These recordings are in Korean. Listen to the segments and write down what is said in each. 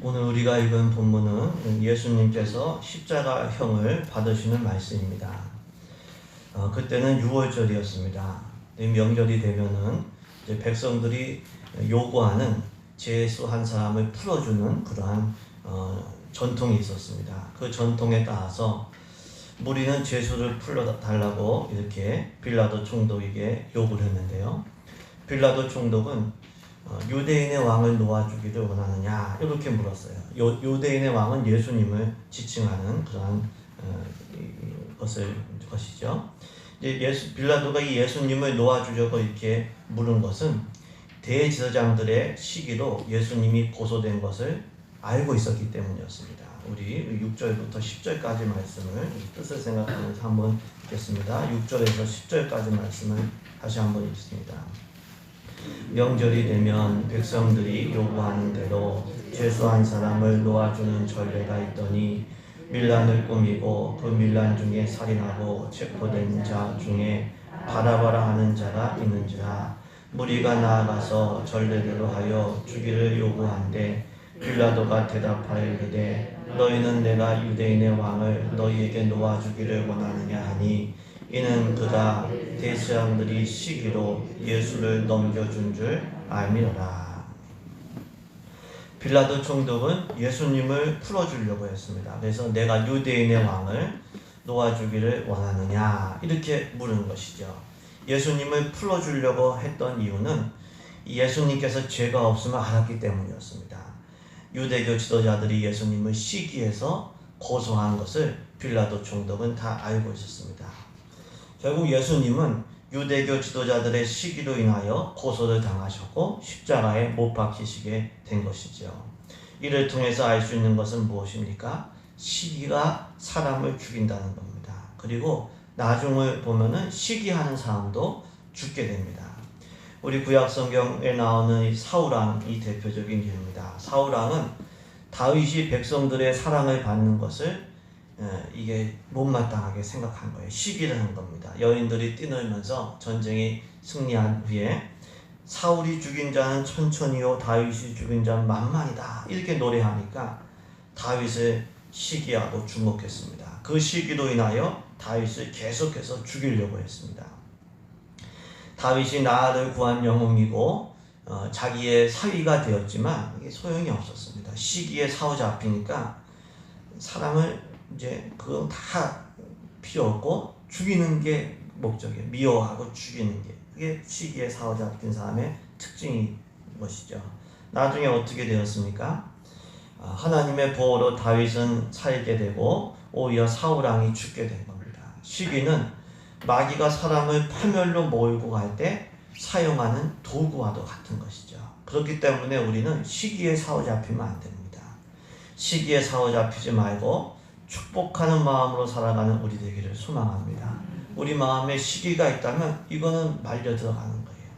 오늘 우리가 읽은 본문은 예수님께서 십자가형을 받으시는 말씀입니다. 그때는 6월절이었습니다. 명절이 되면은 이제 백성들이 요구하는 죄수 한 사람을 풀어주는 그러한 전통이 있었습니다. 그 전통에 따라서 무리는 죄수를 풀어달라고 이렇게 빌라도 총독에게 요구를 했는데요. 빌라도 총독은 유대인의 왕을 놓아주기를 원하느냐 이렇게 물었어요. 유대인의 왕은 예수님을 지칭하는 그러한 것이죠. 빌라도가 이 예수님을 놓아주려고 이렇게 물은 것은 대제사장들의 시기로 예수님이 고소된 것을 알고 있었기 때문이었습니다. 우리 6절부터 10절까지 말씀을 뜻을 생각하면서 한번 읽겠습니다. 6절에서 10절까지 말씀을 다시 한번 읽습니다. 명절이 되면 백성들이 요구하는 대로 죄수 한 사람을 놓아주는 전례가 있더니 밀란을 꾸미고 그 밀란 중에 살인하고 체포된 자 중에 바라바라 하는 자가 있는지라. 무리가 나아가서 전례대로 하여 주기를 요구한데 빌라도가 대답하이르되 너희는 내가 유대인의 왕을 너희에게 놓아주기를 원하느냐 하니 이는 그가 대제사장들이 시기로 예수를 넘겨준 줄 알미러라. 빌라도 총독은 예수님을 풀어주려고 했습니다. 그래서 내가 유대인의 왕을 놓아주기를 원하느냐 이렇게 물은 것이죠. 예수님을 풀어주려고 했던 이유는 예수님께서 죄가 없음을 알았기 때문이었습니다. 유대교 지도자들이 예수님을 시기해서 고소한 것을 빌라도 총독은 다 알고 있었습니다. 결국 예수님은 유대교 지도자들의 시기로 인하여 고소를 당하셨고 십자가에 못 박히시게 된 것이죠. 이를 통해서 알 수 있는 것은 무엇입니까? 시기가 사람을 죽인다는 겁니다. 그리고 나중을 보면은 시기하는 사람도 죽게 됩니다. 우리 구약 성경에 나오는 이 사울왕이 대표적인 예입니다. 사울왕은 다윗이 백성들의 사랑을 받는 것을 이게 못마땅하게 생각한 거예요. 시기를 한 겁니다. 여인들이 뛰놀면서 전쟁이 승리한 후에 사울이 죽인 자는 천천히요 다윗이 죽인 자는 만만이다 이렇게 노래하니까 다윗을 시기하고 주목했습니다. 그 시기로 인하여 다윗을 계속해서 죽이려고 했습니다. 다윗이 나를 구한 영웅이고 자기의 사위가 되었지만 이게 소용이 없었습니다. 시기에 사로잡히니까 사람을 이제 그건 다 필요 없고 죽이는 게 목적이에요. 미워하고 죽이는 게 그게 시기에 사로잡힌 사람의 특징인 것이죠. 나중에 어떻게 되었습니까? 하나님의 보호로 다윗은 살게 되고 오히려 사울왕이 죽게 된 겁니다. 시기는 마귀가 사람을 파멸로 몰고 갈 때 사용하는 도구와도 같은 것이죠. 그렇기 때문에 우리는 시기에 사로잡히면 안 됩니다. 시기에 사로잡히지 말고 축복하는 마음으로 살아가는 우리 되기를 소망합니다. 우리 마음에 시기가 있다면 이거는 말려 들어가는 거예요.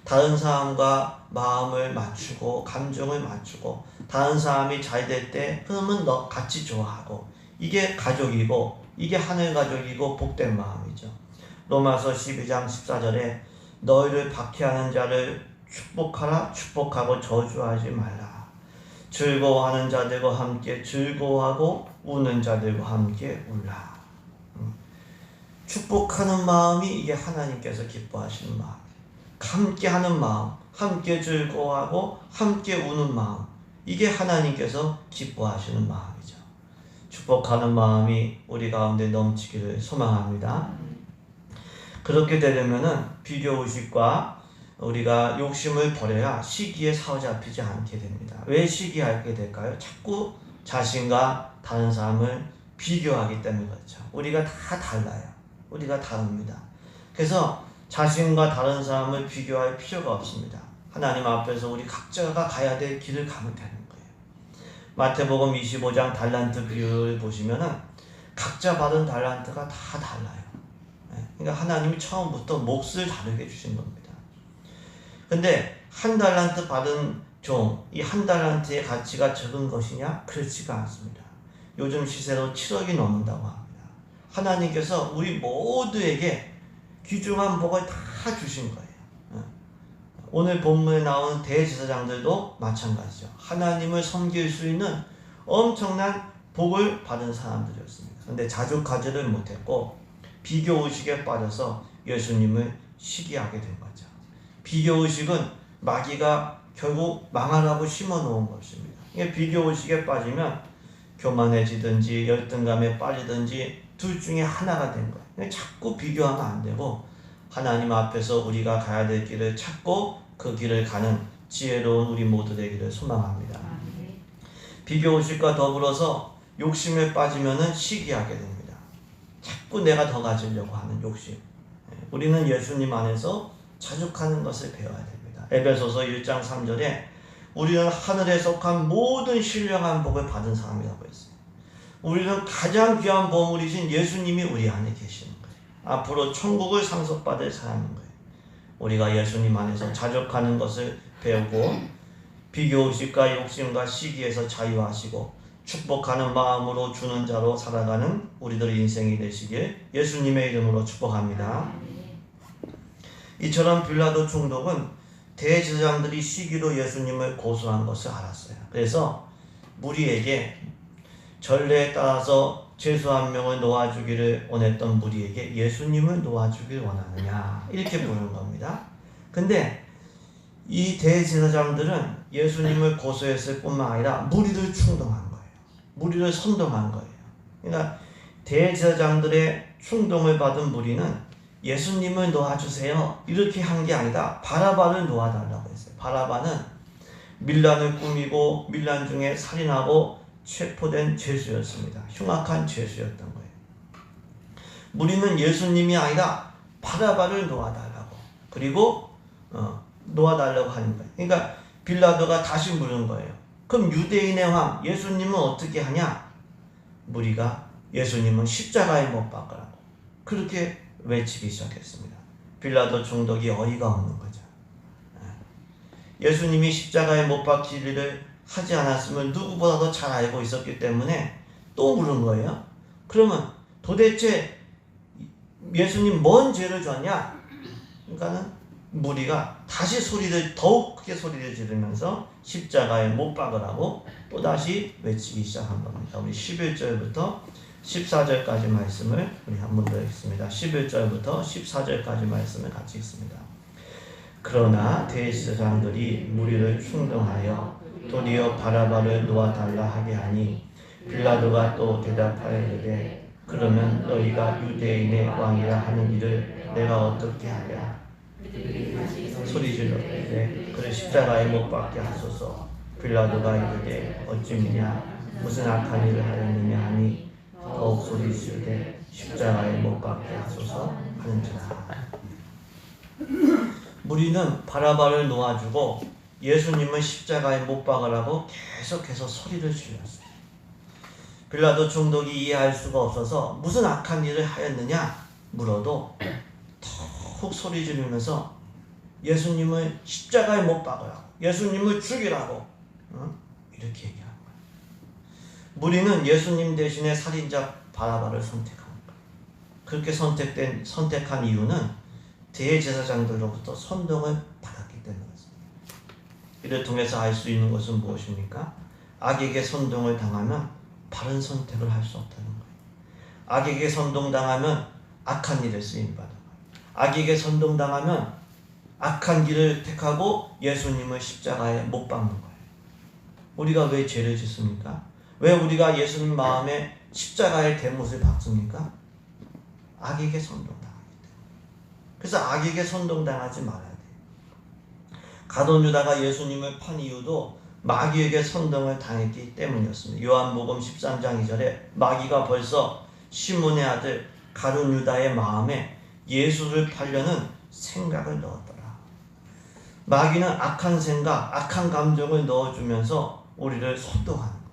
다른 사람과 마음을 맞추고 감정을 맞추고 다른 사람이 잘 될 때 그러면 너 같이 좋아하고 이게 가족이고 이게 하늘 가족이고 복된 마음이죠. 로마서 12장 14절에 너희를 박해하는 자를 축복하라 축복하고 저주하지 말라. 즐거워하는 자들과 함께 즐거워하고 우는 자들과 함께 울라. 축복하는 마음이 이게 하나님께서 기뻐하시는 마음이에요. 함께하는 마음, 함께 즐거워하고 함께 우는 마음, 이게 하나님께서 기뻐하시는 마음이죠. 축복하는 마음이 우리 가운데 넘치기를 소망합니다. 그렇게 되려면은 비교의식과 우리가 욕심을 버려야 시기에 사로잡히지 않게 됩니다. 왜 시기하게 될까요? 자꾸 자신과 다른 사람을 비교하기 때문에 그렇죠. 우리가 다 달라요. 우리가 다릅니다. 그래서 자신과 다른 사람을 비교할 필요가 없습니다. 하나님 앞에서 우리 각자가 가야 될 길을 가면 되는 거예요. 마태복음 25장 달란트 비유를 보시면은 각자 받은 달란트가 다 달라요. 그러니까 하나님이 처음부터 몫을 다르게 주신 겁니다. 근데 한 달란트 받은 종, 이 한 달란트의 가치가 적은 것이냐? 그렇지가 않습니다. 요즘 시세로 7억이 넘는다고 합니다. 하나님께서 우리 모두에게 귀중한 복을 다 주신 거예요. 오늘 본문에 나오는 대제사장들도 마찬가지죠. 하나님을 섬길 수 있는 엄청난 복을 받은 사람들이었습니다. 그런데 자주가지를 못했고 비교의식에 빠져서 예수님을 시기하게 된 거죠. 비교의식은 마귀가 결국 망하라고 심어놓은 것입니다. 비교의식에 빠지면 교만해지든지 열등감에 빠지든지 둘 중에 하나가 된 거예요. 자꾸 비교하면 안 되고 하나님 앞에서 우리가 가야 될 길을 찾고 그 길을 가는 지혜로운 우리 모두 되기를 소망합니다. 비교의식과 더불어서 욕심에 빠지면 시기하게 됩니다. 자꾸 내가 더 가지려고 하는 욕심. 우리는 예수님 안에서 자족하는 것을 배워야 됩니다. 에베소서 1장 3절에 우리는 하늘에 속한 모든 신령한 복을 받은 사람이라고 했어요. 우리는 가장 귀한 보물이신 예수님이 우리 안에 계시는 거예요. 앞으로 천국을 상속받을 사람인 거예요. 우리가 예수님 안에서 자족하는 것을 배우고 비교의식과 욕심과 시기에서 자유하시고 축복하는 마음으로 주는 자로 살아가는 우리들의 인생이 되시길 예수님의 이름으로 축복합니다. 이처럼 빌라도 총독은 대제사장들이 시기로 예수님을 고소한 것을 알았어요. 그래서 무리에게 전례에 따라서 죄수 한 명을 놓아주기를 원했던 무리에게 예수님을 놓아주길 원하느냐 이렇게 물은 겁니다. 근데 이 대제사장들은 예수님을 고소했을 뿐만 아니라 무리를 충동한 거예요. 무리를 선동한 거예요. 그러니까 대제사장들의 충동을 받은 무리는 예수님을 놓아주세요 이렇게 한 게 아니라 바라바를 놓아달라고 했어요. 바라바는 밀란을 꾸미고 밀란 중에 살인하고 체포된 죄수였습니다. 흉악한 죄수였던 거예요. 무리는 예수님이 아니라 바라바를 놓아달라고 그리고 놓아달라고 하는 거예요. 그러니까 빌라도가 다시 물은 거예요. 그럼 유대인의 왕 예수님은 어떻게 하냐? 무리가 예수님은 십자가에 못 박으라고 그렇게 외치기 시작했습니다. 빌라도 총독이 어이가 없는 거죠. 예수님이 십자가에 못 박히기를 하지 않았으면 누구보다도 잘 알고 있었기 때문에 또 물은 거예요. 그러면 도대체 예수님 뭔 죄를 졌냐? 그러니까는 무리가 다시 더욱 크게 소리를 지르면서 십자가에 못 박으라고 또다시 외치기 시작한 겁니다. 우리 11절부터 14절까지 말씀을 우리 한 번 더 읽습니다. 11절부터 14절까지 말씀을 같이 읽습니다. 그러나 대제사장들이 무리를 충동하여 도리어 바라바를 놓아달라 하게 하니 빌라도가 또 대답하여 이르되 그러면 너희가 유대인의 왕이라 하는 이를 내가 어떻게 하랴? 소리 질러 이르되 그를 십자가에 못 박게 하소서. 빌라도가 이르되 어찌미냐 무슨 악한 일을 하였느냐 하니 더욱 소리 지르되 십자가에 못 박게 하소서 하는지라. 무리는 바라바를 놓아주고 예수님을 십자가에 못 박으라고 계속해서 소리를 질렀어요. 빌라도 총독이 이해할 수가 없어서 무슨 악한 일을 하였느냐 물어도 더욱 소리 지르면서 예수님을 십자가에 못 박으라고 예수님을 죽이라고 이렇게 얘기하는 거예요. 무리는 예수님 대신에 살인자 바라바를 선택한 거예요. 그렇게 선택한 이유는 대제사장들로부터 선동을 받았기 때문이었습니다. 이를 통해서 알 수 있는 것은 무엇입니까? 악에게 선동을 당하면 바른 선택을 할 수 없다는 거예요. 악에게 선동당하면 악한 일에 쓰임받는 거예요. 악에게 선동당하면 악한 길을 택하고 예수님을 십자가에 못 박는 거예요. 우리가 왜 죄를 짓습니까? 왜 우리가 예수님 마음에 십자가의 대못을 박습니까? 악에게 선동당하기 때문에. 그래서 악에게 선동당하지 말아야 돼요. 가룟 유다가 예수님을 판 이유도 마귀에게 선동을 당했기 때문이었습니다. 요한복음 13장 2절에 마귀가 벌써 시몬의 아들 가룟 유다의 마음에 예수를 팔려는 생각을 넣었더라. 마귀는 악한 생각, 악한 감정을 넣어주면서 우리를 선동하는 거예요.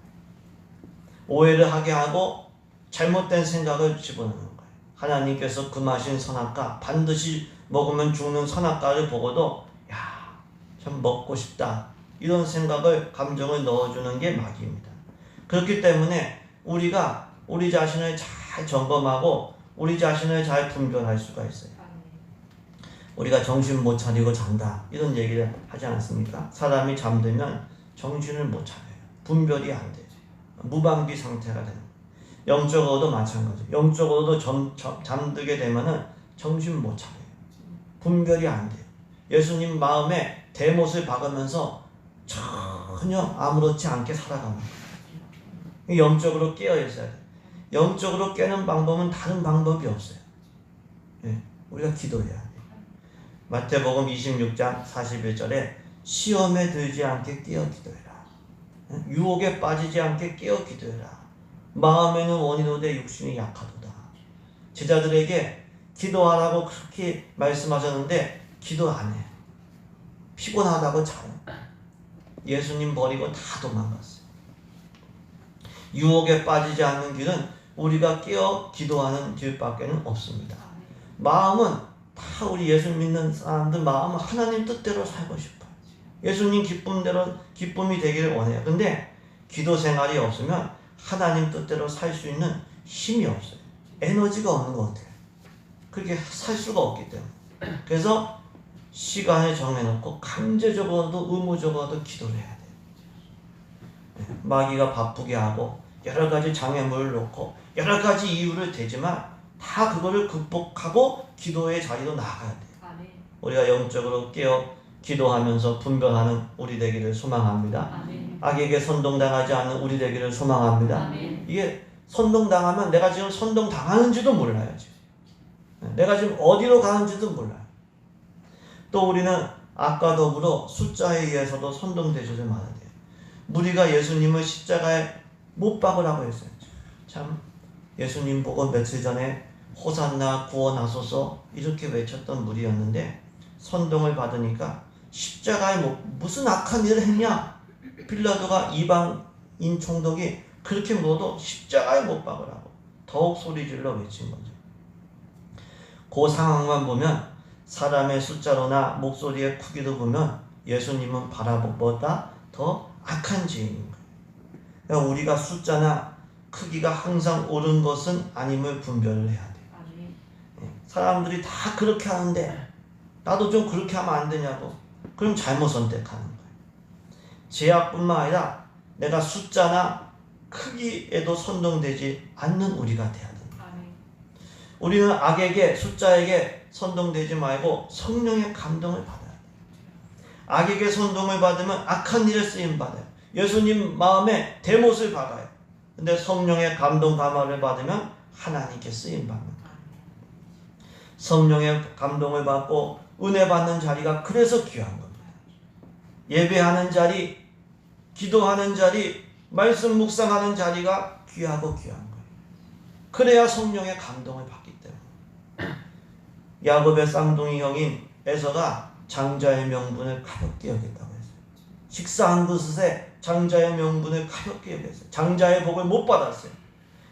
오해를 하게 하고 잘못된 생각을 집어넣는 거예요. 하나님께서 금하신 선악과 반드시 먹으면 죽는 선악과를 보고도 야, 참 먹고 싶다 이런 생각을 감정을 넣어주는 게 마귀입니다. 그렇기 때문에 우리가 우리 자신을 잘 점검하고 우리 자신을 잘 분별할 수가 있어요. 우리가 정신 못 차리고 잔다 이런 얘기를 하지 않습니까? 사람이 잠들면 정신을 못 차려요. 분별이 안 돼요. 무방비 상태가 되는 거예요. 영적으로도 마찬가지. 영적으로도 잠들게 되면은 정신 못 차려요. 분별이 안 돼요. 예수님 마음에 대못을 박으면서 전혀 아무렇지 않게 살아가는 거예요. 영적으로 깨어 있어야 돼요. 영적으로 깨는 방법은 다른 방법이 없어요. 예, 우리가 기도해야 돼요. 마태복음 26장 41절에 시험에 들지 않게 깨어 기도해라. 유혹에 빠지지 않게 깨어 기도해라. 마음에는 원이로되 육신이 약하도다. 제자들에게 기도하라고 그렇게 말씀하셨는데 기도 안 해요. 피곤하다고 자요. 예수님 버리고 다 도망갔어요. 유혹에 빠지지 않는 길은 우리가 깨어 기도하는 길밖에는 없습니다. 마음은 다 우리 예수 믿는 사람들 마음은 하나님 뜻대로 살고 싶어요. 예수님 기쁨이 되기를 원해요. 근데 기도 생활이 없으면 하나님 뜻대로 살 수 있는 힘이 없어요. 에너지가 없는 것 같아요. 그렇게 살 수가 없기 때문에. 그래서 시간을 정해놓고 강제적으로도 의무적으로도 기도를 해야 돼요. 마귀가 바쁘게 하고 여러 가지 장애물을 놓고 여러 가지 이유를 대지만 다 그거를 극복하고 기도의 자리로 나아가야 돼요. 우리가 영적으로 깨어 기도하면서 분별하는 우리 되기를 소망합니다. 악에게 선동당하지 않는 우리 되기를 소망합니다. 이게 선동당하면 내가 지금 선동당하는지도 몰라요. 지금. 내가 지금 어디로 가는지도 몰라요. 또 우리는 악과 더불어 숫자에 의해서도 선동되지를 말아야 돼요. 무리가 예수님을 십자가에 못 박으라고 했어요. 참 예수님 보고 며칠 전에 호산나 구원하소서 이렇게 외쳤던 무리였는데 선동을 받으니까 십자가에 무슨 악한 일을 했냐? 빌라도가 이방인 총독이 그렇게 물어도 십자가에 못 박으라고 더욱 소리질러 외친 거죠. 그 상황만 보면 사람의 숫자로나 목소리의 크기도 보면 예수님은 바라보다 더 악한 죄인인 거예요. 그러니까 우리가 숫자나 크기가 항상 옳은 것은 아님을 분별을 해야 돼요. 사람들이 다 그렇게 하는데 나도 좀 그렇게 하면 안 되냐고. 그럼 잘못 선택하는 거예요. 죄악뿐만 아니라 내가 숫자나 크기에도 선동되지 않는 우리가 돼야 됩니다. 우리는 악에게 숫자에게 선동되지 말고 성령의 감동을 받아야 돼요. 악에게 선동을 받으면 악한 일에 쓰임 받아요. 예수님 마음에 대못을 박아요. 근데 성령의 감동 감화를 받으면 하나님께 쓰임 받는 거예요. 성령의 감동을 받고 은혜 받는 자리가 그래서 귀한 겁니다. 예배하는 자리, 기도하는 자리, 말씀 묵상하는 자리가 귀하고 귀한 거예요. 그래야 성령의 감동을 받기 때문에. 야곱의 쌍둥이 형인 에서가 장자의 명분을 가볍게 여겼다고 했어요. 식사 한 그릇에 장자의 명분을 가볍게 여겼어요. 장자의 복을 못 받았어요.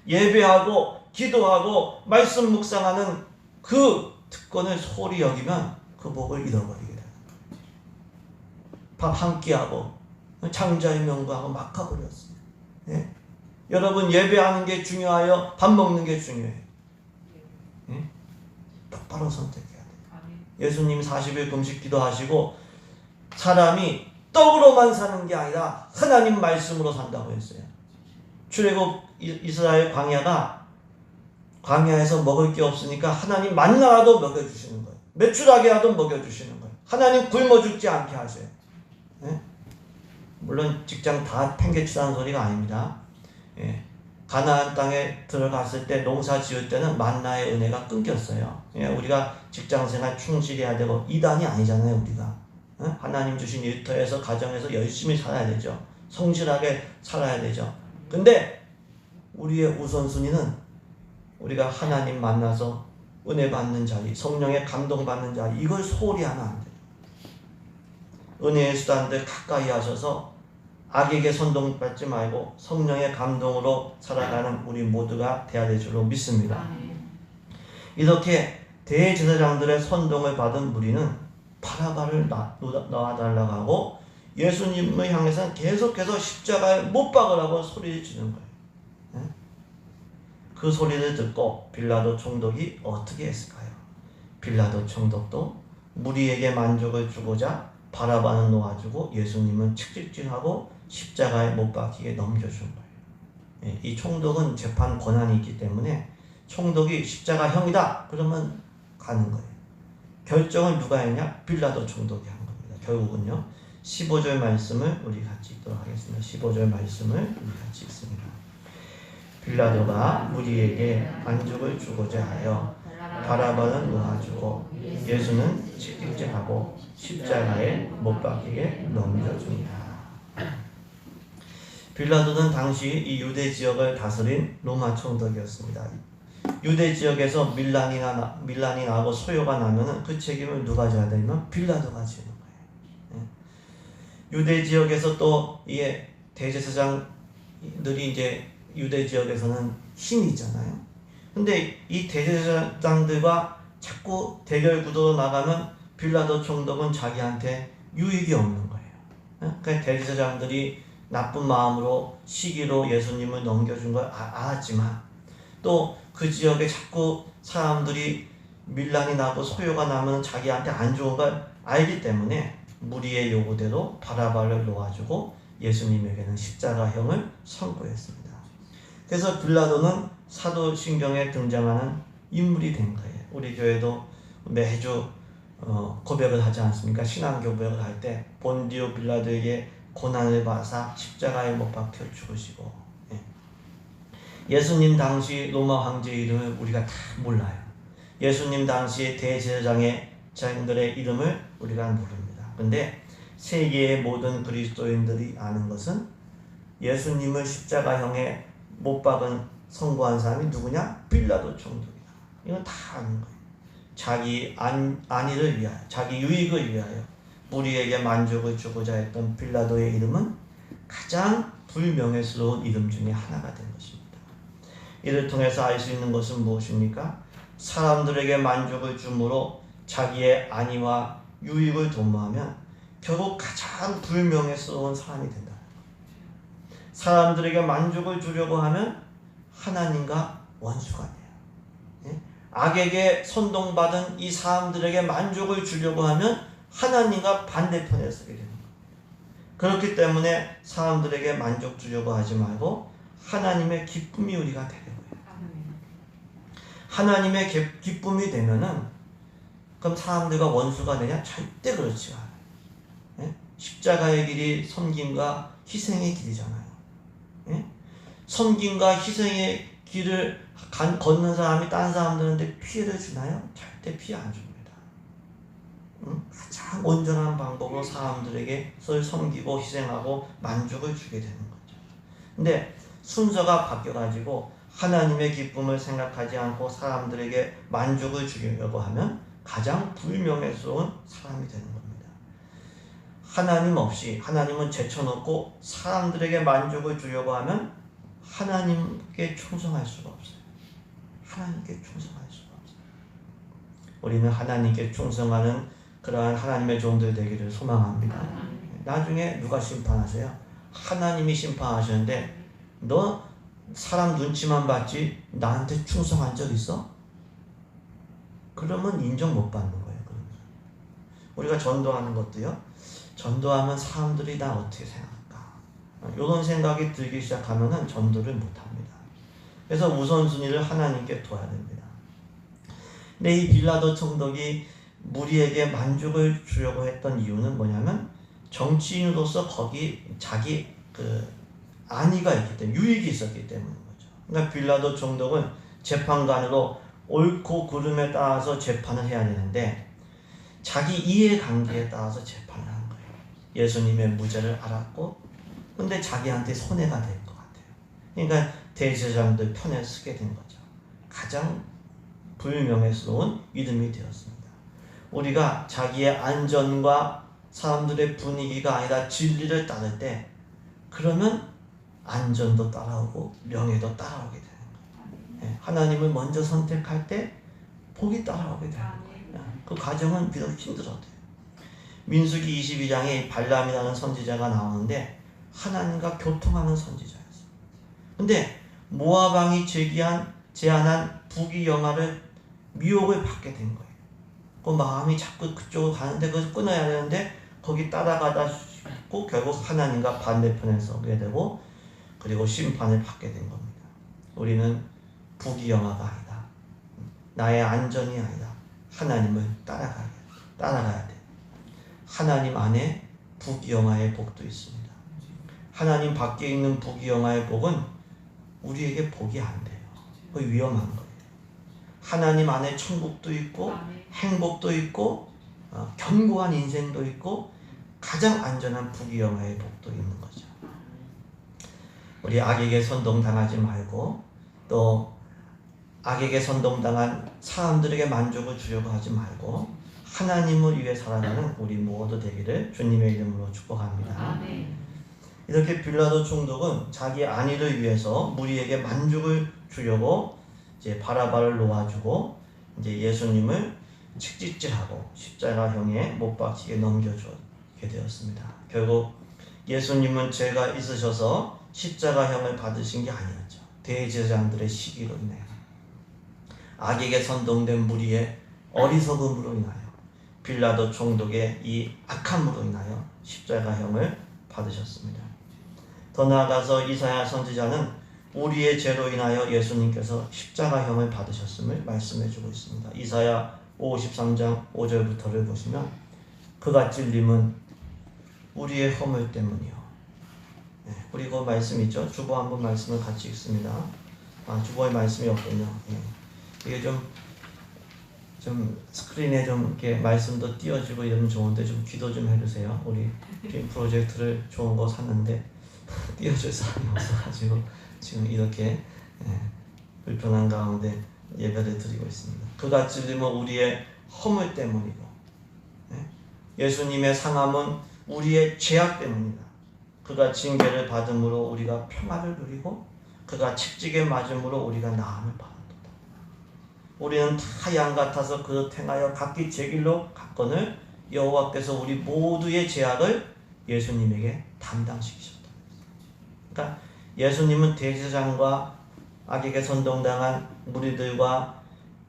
예배하고 기도하고 말씀 묵상하는 그 특권을 소홀히 여기면 그 복을 잃어버리게 되는 거예요. 밥 한 끼하고 장자의 명분하고 막아버렸어요. 예? 여러분 예배하는 게 중요하여 밥 먹는 게 중요해요. 예? 똑바로 선택해야 돼요. 예수님 40일 금식 기도하시고 사람이 떡으로만 사는 게 아니라 하나님 말씀으로 산다고 했어요. 출애굽 이스라엘 광야에서 먹을 게 없으니까 하나님 만나라도 먹여주시는 거예요. 메추라기라도 먹여주시는 거예요. 하나님 굶어 죽지 않게 하세요. 예? 물론 직장 다 팽개치라는 소리가 아닙니다. 예. 가나안 땅에 들어갔을 때 농사 지을 때는 만나의 은혜가 끊겼어요. 예. 우리가 직장생활 충실해야 되고 이단이 아니잖아요. 우리가 하나님 주신 일터에서 가정에서 열심히 살아야 되죠. 성실하게 살아야 되죠. 근데 우리의 우선순위는 우리가 하나님 만나서 은혜 받는 자리, 성령의 감동 받는 자리, 이걸 소홀히 하면 안 돼요. 은혜의 수단들 가까이 하셔서 악에게 선동받지 말고 성령의 감동으로 살아가는 우리 모두가 되어야 될 줄로 믿습니다. 이렇게 대제사장들의 선동을 받은 무리는 바라바를 놔달라고 하고 예수님을 향해서는 계속해서 십자가에 못 박으라고 소리를 지르는 거예요. 그 소리를 듣고 빌라도 총독이 어떻게 했을까요? 빌라도 총독도 무리에게 만족을 주고자 바라바는 놓아주고 예수님은 책찍질하고 십자가에 못 박히게 넘겨준 거예요. 이 총독은 재판 권한이 있기 때문에 총독이 십자가형이다 그러면 가는 거예요. 결정을 누가 했냐? 빌라도 총독이 한 겁니다. 결국은요. 15절 말씀을 우리 같이 읽도록 하겠습니다. 15절 말씀을 우리 같이 읽습니다. 빌라도가 무리에게 만족을 주고자 하여 바라바는 놓아주고 예수는 책찍질하고 십자가에 못 박히게 넘겨줍니다. 빌라도는 당시 이 유대 지역을 다스린 로마 총독이었습니다. 유대 지역에서 밀란이 나고 소요가 나면은 그 책임을 누가 져야 되냐면 빌라도가 지는 거예요. 유대 지역에서 또 이게 대제사장들이 이제 유대 지역에서는 힘이 있잖아요. 근데 이 대제사장들과 자꾸 대결 구도로 나가면 빌라도 총독은 자기한테 유익이 없는 거예요. 그러니까 대제사장들이 나쁜 마음으로 시기로 예수님을 넘겨준 걸 알았지만 또 그 지역에 자꾸 사람들이 밀란이 나고 소요가 나면 자기한테 안 좋은 걸 알기 때문에 무리의 요구대로 바라바를 놓아주고 예수님에게는 십자가형을 선고했습니다. 그래서 빌라도는 사도신경에 등장하는 인물이 된 거예요. 우리 교회도 매주 고백을 하지 않습니까? 신앙 고백을 할 때 본디오 빌라도에게 고난을 받아 십자가에 못 박혀 죽으시고, 예수님 당시 로마 황제의 이름을 우리가 다 몰라요. 예수님 당시 대제사장들의 이름을 우리가 모릅니다. 근데 세계의 모든 그리스도인들이 아는 것은 예수님을 십자가형에 못 박은 선고한 사람이 누구냐? 빌라도 총독이다. 이건 다 아는 거예요. 자기 안위를 위하여, 자기 유익을 위하여 무리에게 만족을 주고자 했던 빌라도의 이름은 가장 불명예스러운 이름 중에 하나가 된 것입니다. 이를 통해서 알 수 있는 것은 무엇입니까? 사람들에게 만족을 주므로 자기의 안위와 유익을 도모하면 결국 가장 불명예스러운 사람이 된다. 사람들에게 만족을 주려고 하면 하나님과 원수가 돼요. 악에게 선동받은 이 사람들에게 만족을 주려고 하면 하나님과 반대편에 서게 되는 거예요. 그렇기 때문에 사람들에게 만족 주려고 하지 말고 하나님의 기쁨이 우리가 되는 거예요. 하나님의 기쁨이 되면은 그럼 사람들과 원수가 되냐? 절대 그렇지 않아요. 십자가의 길이 섬김과 희생의 길이잖아요. 섬김과 희생의 길을 걷는 사람이 다른 사람들한테 피해를 주나요? 절대 피해 안 줍니다. 가장 온전한 방법으로 사람들에게 섬기고 희생하고 만족을 주게 되는 거죠. 근데 순서가 바뀌어가지고 하나님의 기쁨을 생각하지 않고 사람들에게 만족을 주려고 하면 가장 불명예스러운 사람이 되는 겁니다. 하나님 없이, 하나님은 제쳐놓고 사람들에게 만족을 주려고 하면 하나님께 충성할 수가 없어요. 하나님께 충성할 수가 없어요. 우리는 하나님께 충성하는 그러한 하나님의 종들 되기를 소망합니다. 나중에 누가 심판하세요? 하나님이 심판하시는데 너 사람 눈치만 봤지 나한테 충성한 적 있어? 그러면 인정 못 받는 거예요. 그러면. 우리가 전도하는 것도요. 전도하면 사람들이 나 어떻게 생각할까? 이런 생각이 들기 시작하면 전도를 못합니다. 그래서 우선순위를 하나님께 둬야 됩니다. 근데 이 빌라도 총독이 무리에게 만족을 주려고 했던 이유는 뭐냐면 정치인으로서 거기 자기 안위가 있기 때문에, 유익이 있었기 때문인 거죠. 그러니까 빌라도 총독은 재판관으로 옳고 그름에 따라서 재판을 해야 되는데 자기 이해관계에 따라서 재판을 한 거예요. 예수님의 무죄를 알았고 근데 자기한테 손해가 될 것 같아요. 그러니까 대제사장들 편에 서게 된 거죠. 가장 불명예스러운 이름이 되었습니다. 우리가 자기의 안전과 사람들의 분위기가 아니라 진리를 따를 때 그러면 안전도 따라오고 명예도 따라오게 되는 거예요. 하나님을 먼저 선택할 때 복이 따라오게 되는 거예요. 그 과정은 비록 힘들어도 돼요. 민수기 22장에 발람이라는 선지자가 나오는데 하나님과 교통하는 선지자였어요. 근데 모압 왕이 제안한 부귀영화를 미혹을 받게 된 거예요. 그 마음이 자꾸 그쪽으로 가는데 그걸 끊어야 되는데 거기 따라가다 싶고 결국 하나님과 반대편에 서게 되고 그리고 심판을 받게 된 겁니다. 우리는 부귀영화가 아니다. 나의 안전이 아니다. 하나님을 따라가야 돼. 하나님 안에 부귀영화의 복도 있습니다. 하나님 밖에 있는 부귀영화의 복은 우리에게 복이 안 돼요. 그거 위험한 거예요. 하나님 안에 천국도 있고 행복도 있고 견고한 인생도 있고 가장 안전한 부귀영화의 복도 있는 거죠. 우리 악에게 선동당하지 말고 또 악에게 선동당한 사람들에게 만족을 주려고 하지 말고 하나님을 위해 살아가는 우리 모두 되기를 주님의 이름으로 축복합니다. 아멘. 이렇게 빌라도 총독은 자기 안위를 위해서 무리에게 만족을 주려고 이제 바라바를 놓아주고 이제 예수님을 책짓질하고 십자가형에 못 박히게 넘겨주게 되었습니다. 결국 예수님은 죄가 있으셔서 십자가형을 받으신 게 아니었죠. 대제사장들의 시기로 인하여 악에게 선동된 무리의 어리석음으로 인하여 빌라도 총독의 이 악함으로 인하여 십자가형을 받으셨습니다. 더 나아가서 이사야 선지자는 우리의 죄로 인하여 예수님께서 십자가형을 받으셨음을 말씀해주고 있습니다. 이사야 53장 5절부터를 보시면 그가 찔림은 우리의 허물 때문이요. 네, 그리고 말씀 있죠. 주보 한번 말씀을 같이 읽습니다. 주보에 말씀이 없군요. 네. 이게 좀 스크린에 좀 이렇게 말씀도 띄워지고 이러면 좋은데 좀 기도 좀 해주세요. 우리 빔 프로젝트를 좋은 거 샀는데 띄워줄 사람이 없어가지고 지금 이렇게 불편한 가운데 예배를 드리고 있습니다. 그가 찔림은 우리의 허물 때문이고 예수님의 상함은 우리의 죄악 때문이다. 그가 징계를 받음으로 우리가 평화를 누리고 그가 채찍에 맞음으로 우리가 나음을 받았도다. 우리는 다 양 같아서 그릇 행하여 각기 제 길로 갔거늘 여호와께서 우리 모두의 죄악을 예수님에게 담당시키셨다. 그러니까 예수님은 대제사장과 악에게 선동당한 무리들과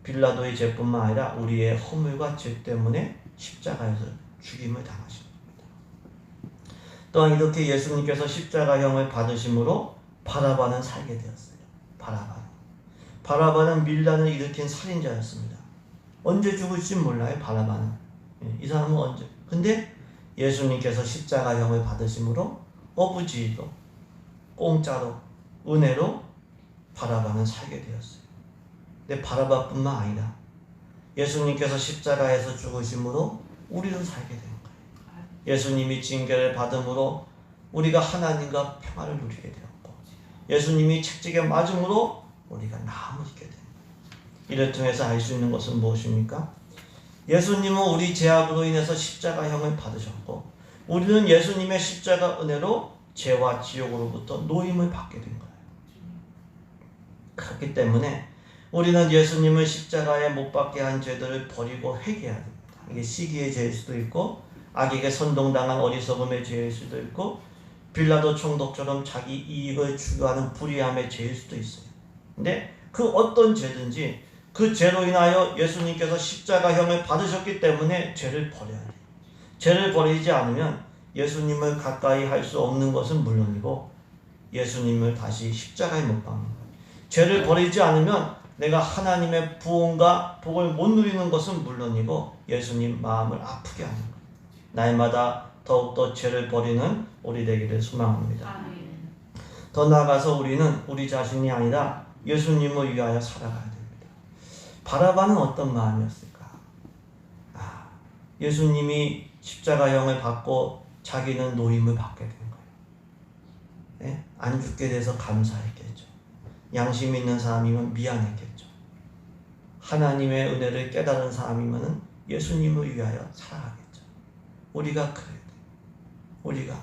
빌라도의 죄뿐만 아니라 우리의 허물과 죄 때문에 십자가에서 죽임을 당하신 겁니다. 또한 이렇게 예수님께서 십자가형을 받으심으로 바라바는 살게 되었어요. 바라바는 밀란을 일으킨 살인자였습니다. 언제 죽을지 몰라요. 바라바는. 이 사람은 언제. 근데 예수님께서 십자가형을 받으심으로 어부지로 공짜로 은혜로 바라바는 살게 되었어요. 근데 바라바뿐만 아니라 예수님께서 십자가에서 죽으심으로 우리도 살게 된 거예요. 예수님이 징계를 받음으로 우리가 하나님과 평화를 누리게 되었고 예수님이 채찍에 맞음으로 우리가 나음을 입게 된 거예요. 이를 통해서 알 수 있는 것은 무엇입니까? 예수님은 우리 죄악으로 인해서 십자가형을 받으셨고 우리는 예수님의 십자가 은혜로 죄와 지옥으로부터 노임을 받게 된 거예요. 그렇기 때문에 우리는 예수님을 십자가에 못 박게 한 죄들을 버리고 회개해야 됩니다. 이게 시기의 죄일 수도 있고 악에게 선동당한 어리석음의 죄일 수도 있고 빌라도 총독처럼 자기 이익을 추구하는 불의함의 죄일 수도 있어요. 근데 그 어떤 죄든지 그 죄로 인하여 예수님께서 십자가형을 받으셨기 때문에 죄를 버려야 돼요. 죄를 버리지 않으면 예수님을 가까이 할 수 없는 것은 물론이고 예수님을 다시 십자가에 못 박는 거예요. 죄를 버리지 않으면 내가 하나님의 부흥과 복을 못 누리는 것은 물론이고 예수님 마음을 아프게 하는 거예요. 날마다 더욱더 죄를 버리는 우리 되기를 소망합니다. 더 나아가서 우리는 우리 자신이 아니라 예수님을 위하여 살아가야 됩니다. 바라바는 어떤 마음이었을까? 예수님이 십자가형을 받고 자기는 노임을 받게 된 거예요. 네? 안 죽게 돼서 감사했겠죠. 양심 있는 사람이면 미안했겠죠. 하나님의 은혜를 깨달은 사람이면 예수님을 위하여 살아가겠죠. 우리가 그래야 돼요. 우리가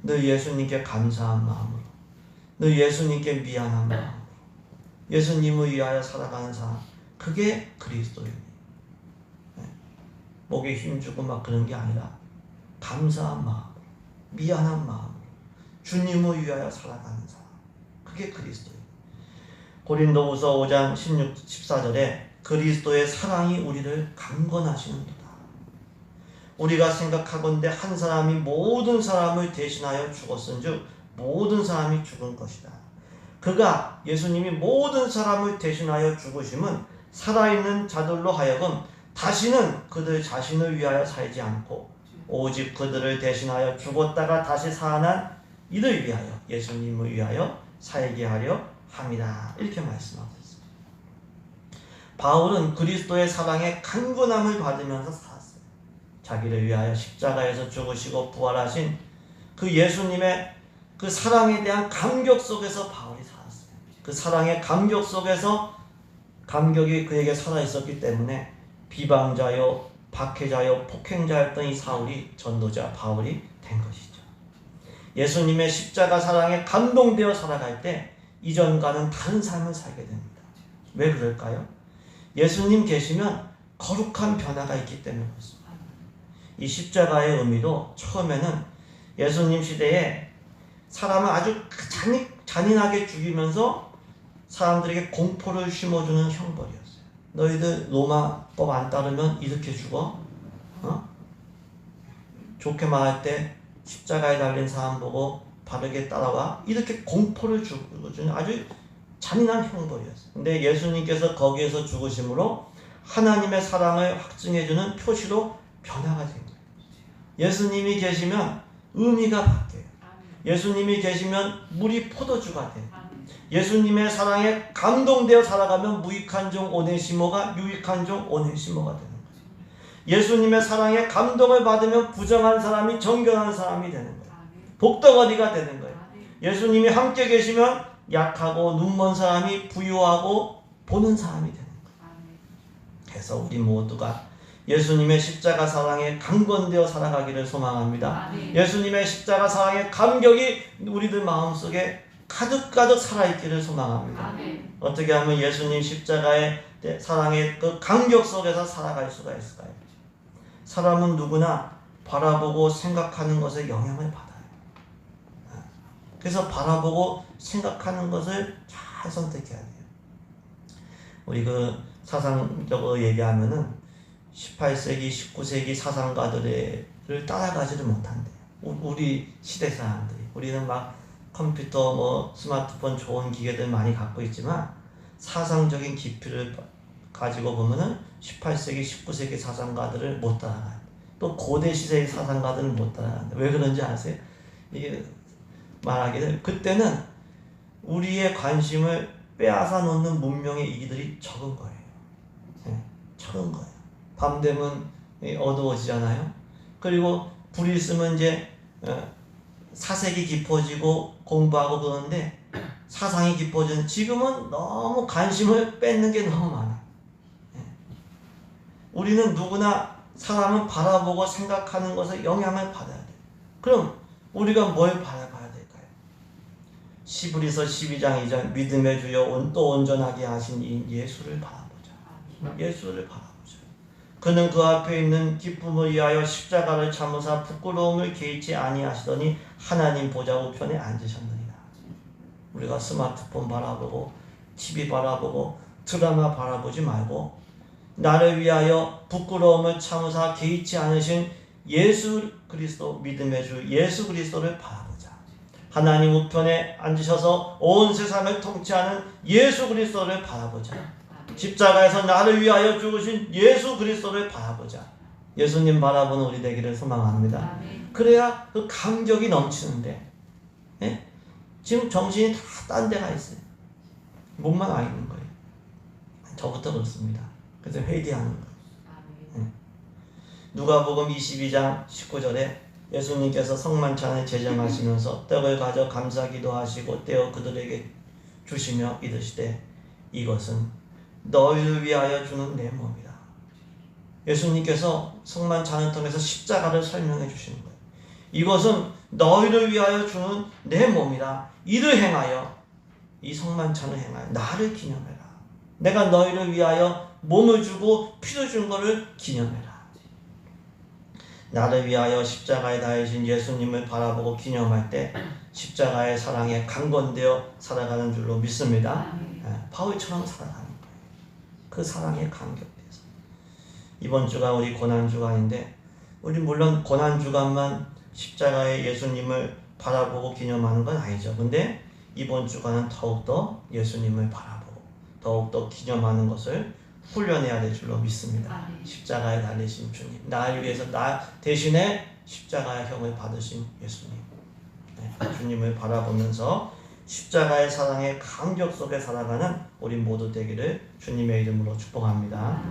늘 예수님께 감사한 마음으로 늘 예수님께 미안한 마음으로 예수님을 위하여 살아가는 사람, 그게 그리스도입니다. 네? 목에 힘주고 막 그런 게 아니라 감사한 마음으로 미안한 마음으로 주님을 위하여 살아가는 사람, 그게 그리스도입니다. 고린도후서 5장 16, 14절에 그리스도의 사랑이 우리를 강권하시는도다. 우리가 생각하건대 한 사람이 모든 사람을 대신하여 죽었은즉 모든 사람이 죽은 것이다. 그가 예수님이 모든 사람을 대신하여 죽으심은 살아있는 자들로 하여금 다시는 그들 자신을 위하여 살지 않고 오직 그들을 대신하여 죽었다가 다시 살아난 이를 위하여 예수님을 위하여 살게 하려 함이다. 이렇게 말씀하고 있습니다. 바울은 그리스도의 사랑의 강건함을 받으면서 살았어요. 자기를 위하여 십자가에서 죽으시고 부활하신 그 예수님의 그 사랑에 대한 감격 속에서 바울이 살았어요. 그 사랑의 감격 속에서 감격이 그에게 살아있었기 때문에 비방자요, 박해자요, 폭행자였던 이 사울이 전도자 바울이 된 것이죠. 예수님의 십자가 사랑에 감동되어 살아갈 때 이전과는 다른 삶을 살게 됩니다. 왜 그럴까요? 예수님 계시면 거룩한 변화가 있기 때문에 그렇습니다. 이 십자가의 의미도 처음에는 예수님 시대에 사람을 아주 잔인하게 죽이면서 사람들에게 공포를 심어주는 형벌이었어요. 너희들 로마법 안 따르면 이렇게 죽어? 좋게 말할 때 십자가에 달린 사람 보고 바르게 따라와? 이렇게 공포를 주는 아주 잔인한 형벌이었어요. 근데 예수님께서 거기에서 죽으심으로 하나님의 사랑을 확증해주는 표시로 변화가 된 거예요. 예수님이 계시면 의미가 바뀌어요. 예수님이 계시면 물이 포도주가 돼요. 예수님의 사랑에 감동되어 살아가면 무익한 종 오네시모가 유익한 종 오네시모가 되는 거예요. 예수님의 사랑에 감동을 받으면 부정한 사람이 정결한 사람이 되는 거예요. 복덩어리가 되는 거예요. 예수님이 함께 계시면 약하고 눈먼 사람이 부유하고 보는 사람이 되는 거예요. 그래서 우리 모두가 예수님의 십자가 사랑에 강건되어 살아가기를 소망합니다. 예수님의 십자가 사랑의 감격이 우리들 마음속에 가득가득 살아있기를 소망합니다. 어떻게 하면 예수님 십자가의 사랑의 그 감격 속에서 살아갈 수가 있을까요? 사람은 누구나 바라보고 생각하는 것에 영향을 받아요. 그래서 바라보고 생각하는 것을 잘 선택해야 돼요. 우리 그 사상적으로 얘기하면은 18세기, 19세기 사상가들을 따라가지를 못한대요. 우리 시대 사람들이. 우리는 막 컴퓨터, 뭐 스마트폰 좋은 기계들 많이 갖고 있지만 사상적인 깊이를 가지고 보면은 18세기, 19세기 사상가들을 못 따라가요. 또 고대 시대의 사상가들을 못 따라가는데 왜 그런지 아세요? 이게 말하기를 그때는 우리의 관심을 빼앗아 놓는 문명의 이기들이 적은 거예요. 네, 적은 거예요. 밤 되면 어두워지잖아요. 그리고 불이 있으면 이제 사색이 깊어지고 공부하고 그러는데 사상이 깊어지는 지금은 너무 관심을 뺏는 게 너무 많아. 우리는 누구나 사람은 바라보고 생각하는 것에 영향을 받아야 돼. 그럼 우리가 뭘 바라봐야 될까요? 시브리서 12장 2절 믿음의 주여 또 온전하게 하신 이 예수를 바라보자. 예수를 바라보자. 그는 그 앞에 있는 기쁨을 위하여 십자가를 참으사 부끄러움을 개의치 아니하시더니 하나님 보좌 우편에 앉으셨느니라. 우리가 스마트폰 바라보고 TV 바라보고 드라마 바라보지 말고 나를 위하여 부끄러움을 참으사 개의치 않으신 예수 그리스도 믿음의 주 예수 그리스도를 바라보자. 하나님 우편에 앉으셔서 온 세상을 통치하는 예수 그리스도를 바라보자. 십자가에서 나를 위하여 죽으신 예수 그리스도를 바라보자. 예수님 바라보는 우리 되기를 소망합니다. 그래야 그 감격이 넘치는데 지금 정신이 다 딴 데가 있어요. 몸만 와 있는 거예요. 저부터 그렇습니다. 그래서 회개하는 거예요. 누가복음 22장 19절에 예수님께서 성만찬을 제정하시면서 떡을 가져 감사기도 하시고 떼어 그들에게 주시며 이르시되 이것은 너희를 위하여 주는 내 몸이다. 예수님께서 성만찬을 통해서 십자가를 설명해 주시는 거예요. 이것은 너희를 위하여 주는 내 몸이다. 이를 행하여 이 성만찬을 행하여 나를 기념해라. 내가 너희를 위하여 몸을 주고 피를 준 것을 기념해라. 나를 위하여 십자가에 달리신 예수님을 바라보고 기념할 때 십자가의 사랑에 강건되어 살아가는 줄로 믿습니다. 바울처럼 살아가는 거예요. 그 사랑에 감격돼서. 이번 주가 우리 고난주간인데 우리 물론 고난주간만 십자가의 예수님을 바라보고 기념하는 건 아니죠. 근데 이번 주간은 더욱더 예수님을 바라보고 더욱더 기념하는 것을 훈련해야 될 줄로 믿습니다. 십자가에 달리신 주님, 나를 위해서 나 대신에 십자가의 형을 받으신 예수님, 주님을 바라보면서 십자가의 사랑의 감격 속에 살아가는 우리 모두 되기를 주님의 이름으로 축복합니다.